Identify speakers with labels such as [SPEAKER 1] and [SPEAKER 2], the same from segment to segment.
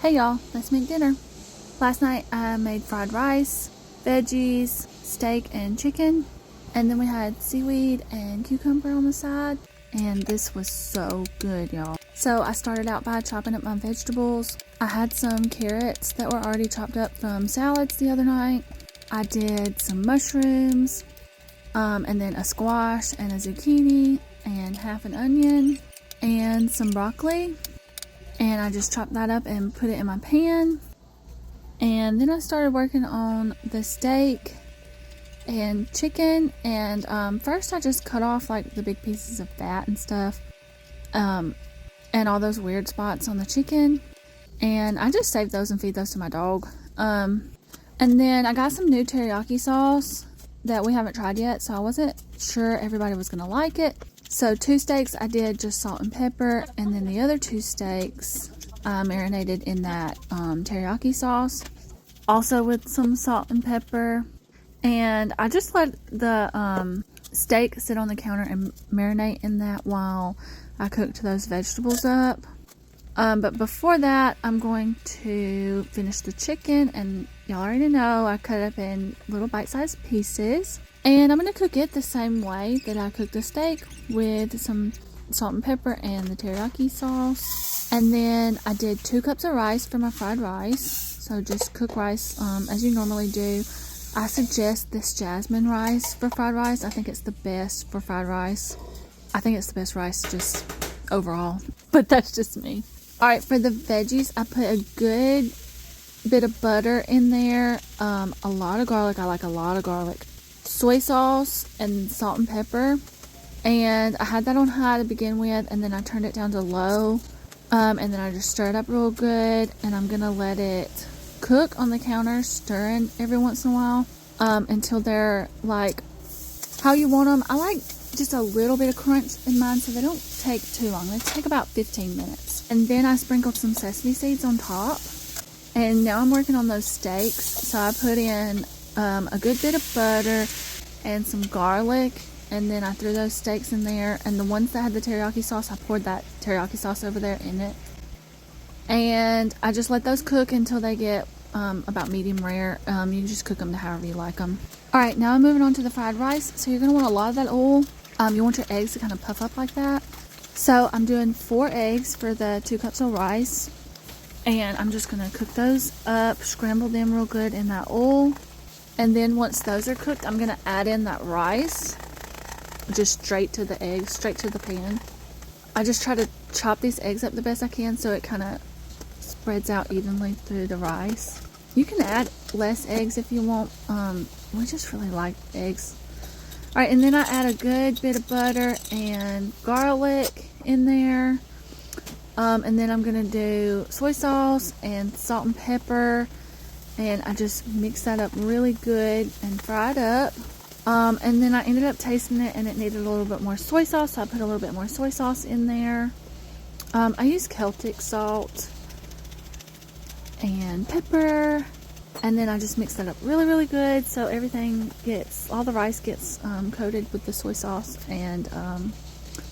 [SPEAKER 1] Hey y'all, let's make dinner. Last night I made fried rice, veggies, steak, and chicken. And then we had seaweed and cucumber on the side. And this was so good, y'all. So I started out by chopping up my vegetables. I had some carrots that were already chopped up from salads the other night. I did some mushrooms, and then a squash and a zucchini and half an onion and some broccoli. And I just chopped that up and put it in my pan. And then I started working on the steak and chicken. And first I just cut off like the big pieces of fat and stuff, and all those weird spots on the chicken. And I just saved those and feed those to my dog. And then I got some new teriyaki sauce that we haven't tried yet, so I wasn't sure everybody was gonna like it. So 2 steaks I did just salt and pepper, and then the other 2 steaks I marinated in that teriyaki sauce, also with some salt and pepper. And I just let the steak sit on the counter and marinate in that while I cooked those vegetables up. But before that, I'm going to finish the chicken, and y'all already know I cut it up in little bite-sized pieces. And I'm going to cook it the same way that I cooked the steak, with some salt and pepper and the teriyaki sauce. And then I did 2 cups of rice for my fried rice. So just cook rice as you normally do. I suggest this jasmine rice for fried rice. I think it's the best for fried rice. I think it's the best rice just overall, but that's just me. Alright, for the veggies, I put a good bit of butter in there, a lot of garlic. I like a lot of garlic. Soy sauce and salt and pepper, and I had that on high to begin with, and then I turned it down to low, and then I just stirred it up real good, and I'm gonna let it cook on the counter, stirring every once in a while, until they're like how you want them. I like just a little bit of crunch in mine, so they don't take too long. They take about 15 minutes. And then I sprinkled some sesame seeds on top. And now I'm working on those steaks, so I put in a good bit of butter and some garlic, and then I threw those steaks in there, and the ones that had the teriyaki sauce, I poured that teriyaki sauce over there in it, and I just let those cook until they get about medium rare. You can just cook them to however you like them. Alright, now I'm moving on to the fried rice. So you're going to want a lot of that oil. You want your eggs to kind of puff up like that. So I'm doing 4 eggs for the 2 cups of rice, and I'm just going to cook those up, scramble them real good in that oil. And then once those are cooked, I'm going to add in that rice, just straight to the eggs, straight to the pan. I just try to chop these eggs up the best I can so it kind of spreads out evenly through the rice. You can add less eggs if you want. We just really like eggs. Alright, and then I add a good bit of butter and garlic in there. And then I'm going to do soy sauce and salt and pepper. And I just mix that up really good and fry it up. And then I ended up tasting it, and it needed a little bit more soy sauce, so I put a little bit more soy sauce in there. I use Celtic salt and pepper, and then I just mix that up really good, so everything gets, all the rice gets coated with the soy sauce and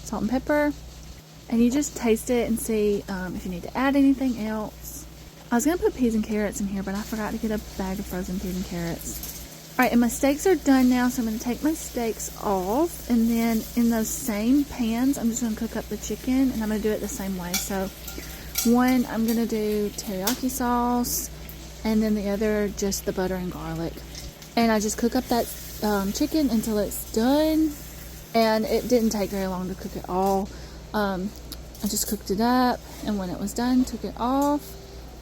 [SPEAKER 1] salt and pepper. And you just taste it and see if you need to add anything else. I was going to put peas and carrots in here, but I forgot to get a bag of frozen peas and carrots. Alright, and my steaks are done now, so I'm going to take my steaks off, and then in those same pans, I'm just going to cook up the chicken, and I'm going to do it the same way. So one, I'm going to do teriyaki sauce, and then the other, just the butter and garlic. And I just cook up that chicken until it's done, and it didn't take very long to cook it all. I just cooked it up, and when it was done, took it off,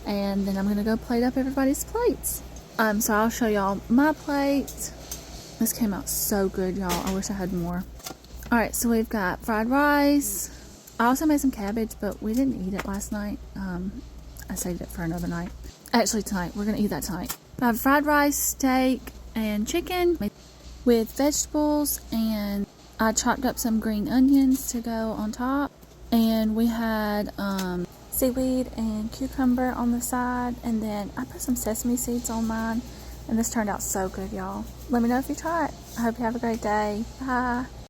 [SPEAKER 1] and then I'm going to go plate up everybody's plates. So I'll show y'all my plate. This came out so good, y'all. I wish I had more. Alright, so we've got fried rice. I also made some cabbage, but we didn't eat it last night. I saved it for another night. Actually, tonight. We're going to eat that tonight. I have fried rice, steak, and chicken with vegetables, and I chopped up some green onions to go on top. And we had seaweed and cucumber on the side, and then I put some sesame seeds on mine, and this turned out so good, y'all. Let me know if you try it. I hope you have a great day. Bye.